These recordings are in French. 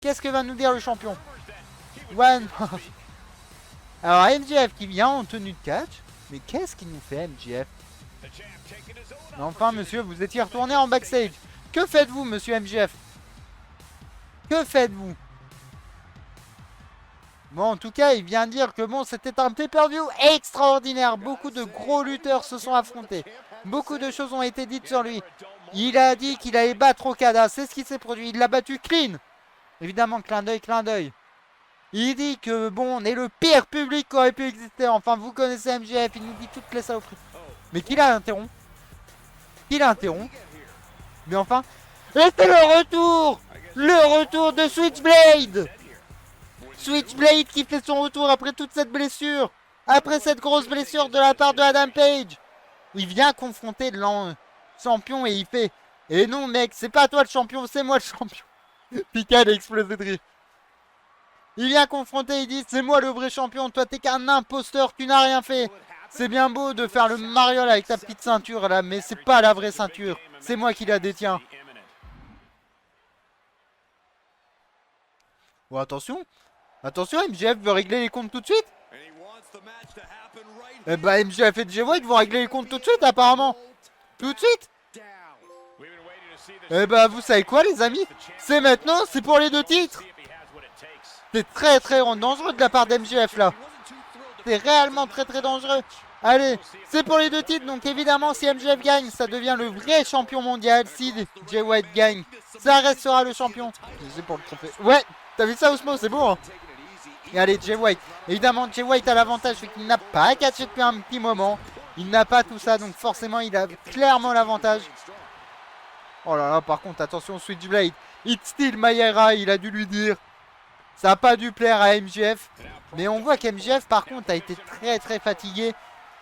Qu'est-ce que va nous dire le champion? One. Alors MJF qui vient en tenue de catch. Mais qu'est-ce qu'il nous fait MJF? Enfin monsieur, vous étiez retourné en backstage. Que faites-vous monsieur MJF? Que faites-vous? Bon, en tout cas, il vient dire que bon, c'était un pay-per-view extraordinaire. Beaucoup de gros lutteurs se sont affrontés. Beaucoup de choses ont été dites sur lui. Il a dit qu'il allait battre Okada. C'est ce qui s'est produit. Il l'a battu clean. Évidemment, clin d'œil, clin d'œil. Il dit que bon, on est le pire public qui aurait pu exister. Enfin, vous connaissez MJF. Il nous dit toutes les saloperies. Mais qui l'a interrompu? Qui l'a interrompu? Mais enfin... Et c'est le retour! Le retour de Switchblade! Switchblade qui fait son retour après toute cette blessure. Après cette grosse blessure de la part de Adam Page. Il vient confronter le champion et il fait... Et non mec, c'est pas toi le champion, c'est moi le champion. Picard a explosé de rire. Il vient confronter, il dit c'est moi le vrai champion, toi t'es qu'un imposteur, tu n'as rien fait. C'est bien beau de faire le mariole avec ta petite ceinture là, mais c'est pas la vraie ceinture. C'est moi qui la détiens. Oh attention. Attention, MJF veut régler les comptes tout de suite. Eh bah MJF et Jay White vont régler les comptes tout de suite apparemment. Tout de suite. Eh bah vous savez quoi les amis? C'est maintenant, c'est pour les 2 titres. C'est très dangereux de la part d'MJF là. C'est réellement très dangereux. Allez, c'est pour les 2 titres. Donc évidemment si MJF gagne, ça devient le vrai champion mondial. Si Jay White gagne, ça restera le champion. C'est pour le tromper. Ouais, t'as vu ça Osmo, c'est beau hein. Et allez, Jay White. Évidemment, Jay White a l'avantage, c'est qu'il n'a pas catché depuis un petit moment. Il n'a pas tout ça, donc forcément, il a clairement l'avantage. Oh là là, par contre, attention, Switchblade. It's still my era, il a dû lui dire. Ça n'a pas dû plaire à MJF. Mais on voit qu'MJF, par contre, a été très fatigué.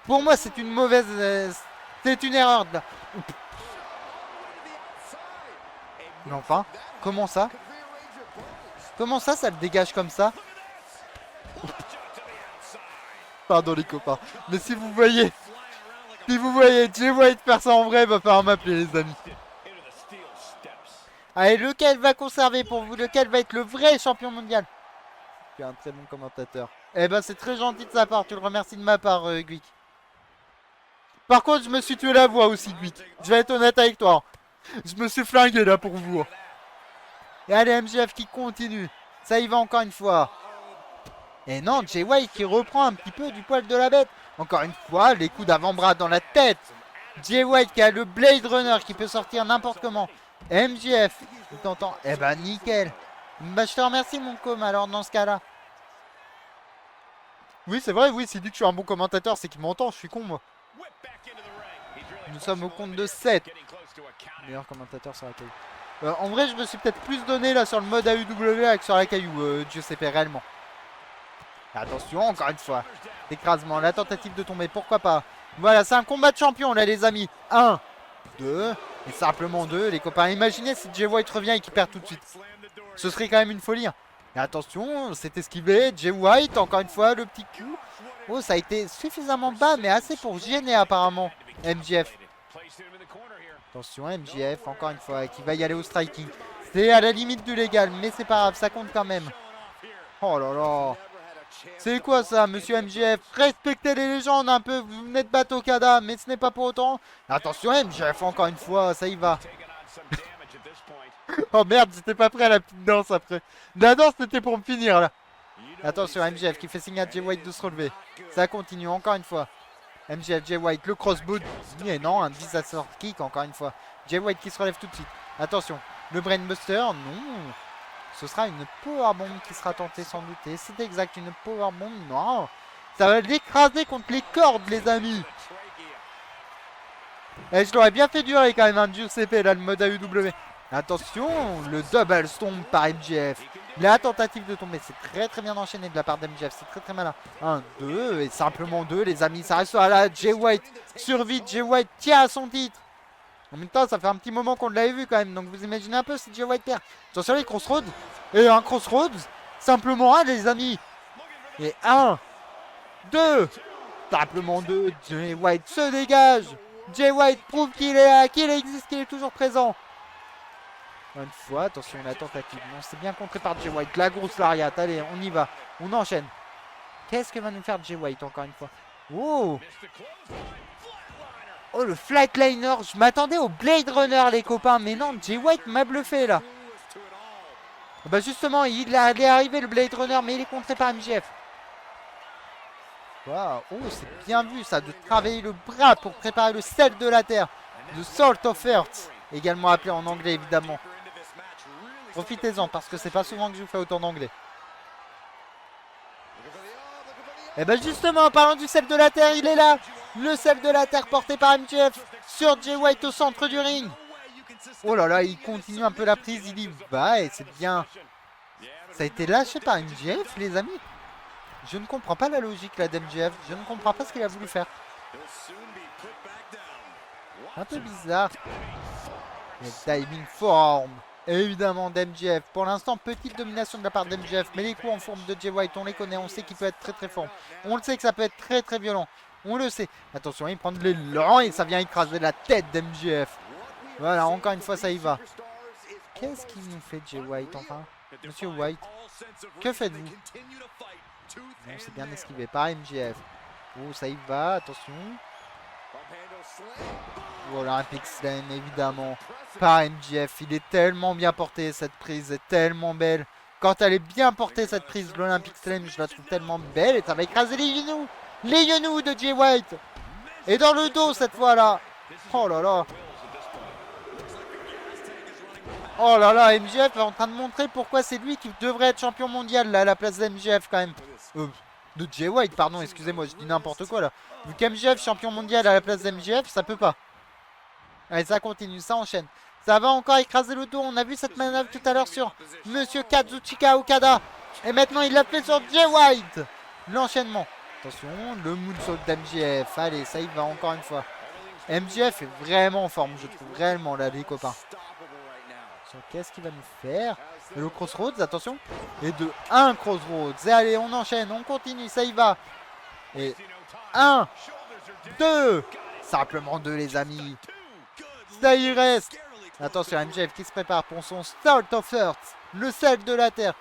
Pour moi, c'est une mauvaise... c'est une erreur. Mais enfin, comment ça? Comment ça le dégage comme ça? Pardon les copains. Mais si vous voyez Jay White faire ça en vrai, va falloir m'appeler les amis. Allez, lequel va conserver pour vous? Lequel va être le vrai champion mondial? Tu es un très bon commentateur. Eh ben c'est très gentil de sa part, tu le remercies de ma part Guic. Par contre je me suis tué la voix aussi Guic. Je vais être honnête avec toi. Je me suis flingué là pour vous. Et allez MJF qui continue. Ça y va encore une fois. Et non, Jay White qui reprend un petit peu du poil de la bête. Encore une fois, les coups d'avant-bras dans la tête. Jay White qui a le Blade Runner qui peut sortir n'importe comment. MJF, il t'entend. Eh ben nickel. Bah je te remercie mon com alors dans ce cas-là. Oui c'est vrai, oui, s'il dit que je suis un bon commentateur, c'est qu'il m'entend, je suis con moi. Nous sommes au compte de 7. Meilleur commentateur sur la caillou. En vrai, je me suis peut-être plus donné là sur le mode AEW que sur la caillou, Giuseppe, réellement. Attention, encore une fois. Écrasement, la tentative de tomber, pourquoi pas. Voilà, c'est un combat de champion là les amis. 1, 2, et simplement 2. Les copains, imaginez si Jay White revient et qu'il perd tout de suite. Ce serait quand même une folie. Hein. Et attention, c'est esquivé. Jay White, encore une fois, le petit coup. Oh, ça a été suffisamment bas, mais assez pour gêner apparemment MJF. Attention, MJF, encore une fois, qui va y aller au striking. C'est à la limite du légal, mais c'est pas grave, ça compte quand même. Oh là là. C'est quoi ça, monsieur MJF? Respectez les légendes un peu, vous venez de battre Okada, mais ce n'est pas pour autant. Attention MJF, encore une fois, ça y va. Oh merde, j'étais pas prêt à la petite danse après. La danse c'était pour me finir là. Attention MJF qui fait signe à Jay White de se relever. Ça continue encore une fois. MJF, Jay White, le crossbow. Et non, un disaster kick encore une fois. Jay White qui se relève tout de suite. Attention, le brainbuster, non. Ce sera une powerbomb qui sera tentée sans douter. C'est exact, une powerbomb, non. Ça va l'écraser contre les cordes les amis. Et je l'aurais bien fait durer quand même un Giuseppe là, le mode AEW. Attention, le double stomp par MJF. La tentative de tomber, c'est très bien enchaîné de la part d'MJF, c'est très malin. 1, 2, et simplement 2 les amis, ça reste là. Jay White survit, Jay White tient à son titre. En même temps, ça fait un petit moment qu'on l'avait vu quand même, donc vous imaginez un peu si Jay White perd. Attention les crossroads, et un crossroads, simplement 1 les amis. Et 1, 2, simplement 2, Jay White se dégage. Jay White prouve qu'il est là, qu'il existe, qu'il est toujours présent. Une fois, attention, la tentative. Non, c'est bien contré par Jay White. La grosse lariat. Allez, on y va. On enchaîne. Qu'est-ce que va nous faire Jay White encore une fois? Oh! Oh, le flatliner. Je m'attendais au Blade Runner, les copains. Mais non, Jay White m'a bluffé là. Bah justement, il allait arriver le Blade Runner, mais il est contré par MJF. Wow. Oh, c'est bien vu ça, de travailler le bras pour préparer le sel de la terre. The Salt of Earth, également appelé en anglais évidemment. Profitez-en parce que c'est pas souvent que je vous fais autant d'anglais. Et ben justement, en parlant du sel de la terre, il est là. Le sel de la terre porté par MJF sur Jay White au centre du ring. Oh là là, il continue un peu la prise, il y va et c'est bien. Ça a été lâché par MJF, les amis. Je ne comprends pas la logique là d'MJF. Je ne comprends pas ce qu'il a voulu faire. Un peu bizarre. Le timing forme. Évidemment d'MJF. Pour l'instant, petite domination de la part d'MJF. Mais les coups en forme de Jay White, on les connaît. On sait qu'il peut être très très fort. On le sait que ça peut être très très violent. On le sait. Attention, il prend de l'élan et ça vient écraser la tête d'MJF. Voilà, encore une fois, ça y va. Qu'est-ce qu'il nous fait Jay White enfin? Monsieur White, que faites-vous? Non, c'est bien esquivé par MJF. Oh, ça y va, attention. Voilà, un Olympic Slam, évidemment. Par MJF, il est tellement bien porté, cette prise est tellement belle. Quand elle est bien portée, cette prise, l'Olympic Slam, je la trouve tellement belle. Et ça va écraser les genoux. Les genoux de Jay White. Et dans le dos, cette fois-là. Oh là là. Oh là là, MJF est en train de montrer pourquoi c'est lui qui devrait être champion mondial, là, à la place d'MJF, quand même. De Jay White, pardon, excusez-moi, je dis n'importe quoi là. Vu qu'MJF champion mondial à la place d'MJF, ça peut pas. Allez, ça continue, ça enchaîne. Ça va encore écraser le dos. On a vu cette manœuvre tout à l'heure sur Monsieur Kazuchika Okada. Et maintenant, il l'a fait sur Jay White. L'enchaînement. Attention, le moonsault d'MJF. Allez, ça y va encore une fois. MJF est vraiment en forme, je trouve, réellement là, les copains. Qu'est-ce qu'il va nous faire? Et le Crossroads, attention. Et de 1 Crossroads. Et allez, on enchaîne, on continue, ça y va. Et 1, 2. Simplement 2, les amis. Ça y reste. Attention, MJF qui se prépare pour son Start of Earth. Le sel de la terre.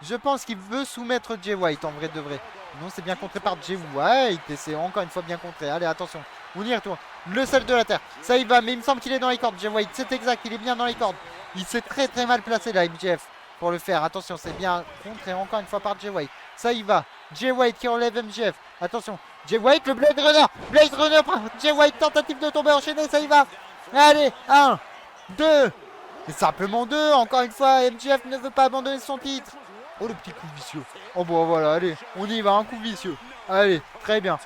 Je pense qu'il veut soumettre Jay White, en vrai de vrai. Non, c'est bien contré par Jay White. Et c'est encore une fois bien contré. Allez, attention. On y retourne. Le sel de la terre. Ça y va, mais il me semble qu'il est dans les cordes, Jay White. C'est exact, il est bien dans les cordes. Il s'est très très mal placé là, MJF, pour le faire. Attention, c'est bien contré encore une fois par Jay White. Ça y va. Jay White qui enlève MJF. Attention. Jay White, le Blade Runner. Blade Runner par Jay White. Tentative de tomber enchaîné, ça y va. Allez, 1, 2. Et simplement 2. Encore une fois, MJF ne veut pas abandonner son titre. Oh, le petit coup vicieux. Oh, bon, voilà, allez. On y va, un coup vicieux. Allez, très bien.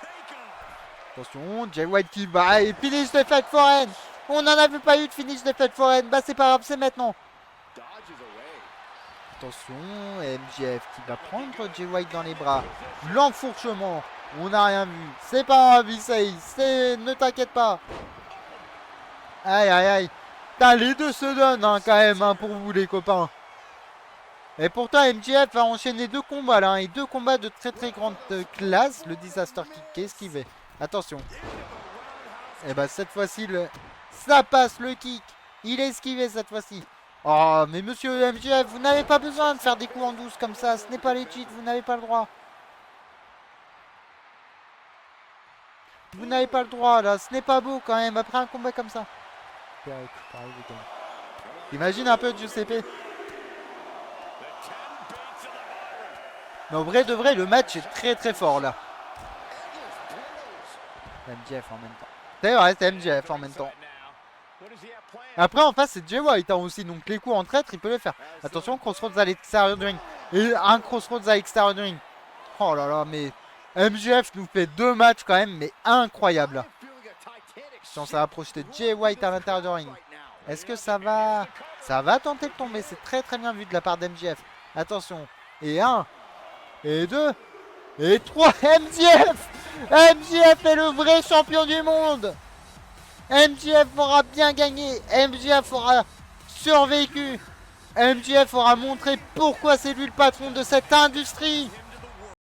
Attention, Jay White qui va. Et finish de fête foraine. On n'en avait pas eu de finish de fête foraine. Bah, c'est pas grave, c'est maintenant. Attention, MJF qui va prendre Jay White dans les bras. L'enfourchement. On n'a rien vu. C'est pas grave, Issei. Ne t'inquiète pas. Aïe, aïe, aïe. Putain, les deux se donnent hein, quand même hein, pour vous, les copains. Et pourtant, MJF a enchaîné 2 combats là. Et 2 combats de très très grande classe. Le Disaster Kick qui est esquivé. Attention. Et bah, cette fois-ci, ça passe le kick. Il est esquivé cette fois-ci. Oh, mais monsieur MJF, vous n'avez pas besoin de faire des coups en douce comme ça. Ce n'est pas les cheats, vous n'avez pas le droit. Vous n'avez pas le droit là. Ce n'est pas beau quand même après un combat comme ça. Imagine un peu Giuseppe. Mais en vrai de vrai, le match est très très fort là. MJF en même temps. D'ailleurs, c'est MJF en même temps. Après, en face, c'est Jay White hein, aussi. Donc, les coups en traître, il peut les faire. Attention, Crossroads à l'extérieur du ring. Et un Crossroads à l'extérieur du ring. Oh là là, mais MJF nous fait 2 matchs quand même, mais incroyable. Attention, ça va projeter Jay White à l'intérieur du ring. Est-ce que ça va... Ça va tenter de tomber. C'est très très bien vu de la part d'MJF. Attention. Et 1. Et 2. Et 3. MJF! MJF est le vrai champion du monde! MJF aura bien gagné. MJF aura survécu. MJF aura montré pourquoi c'est lui le patron de cette industrie.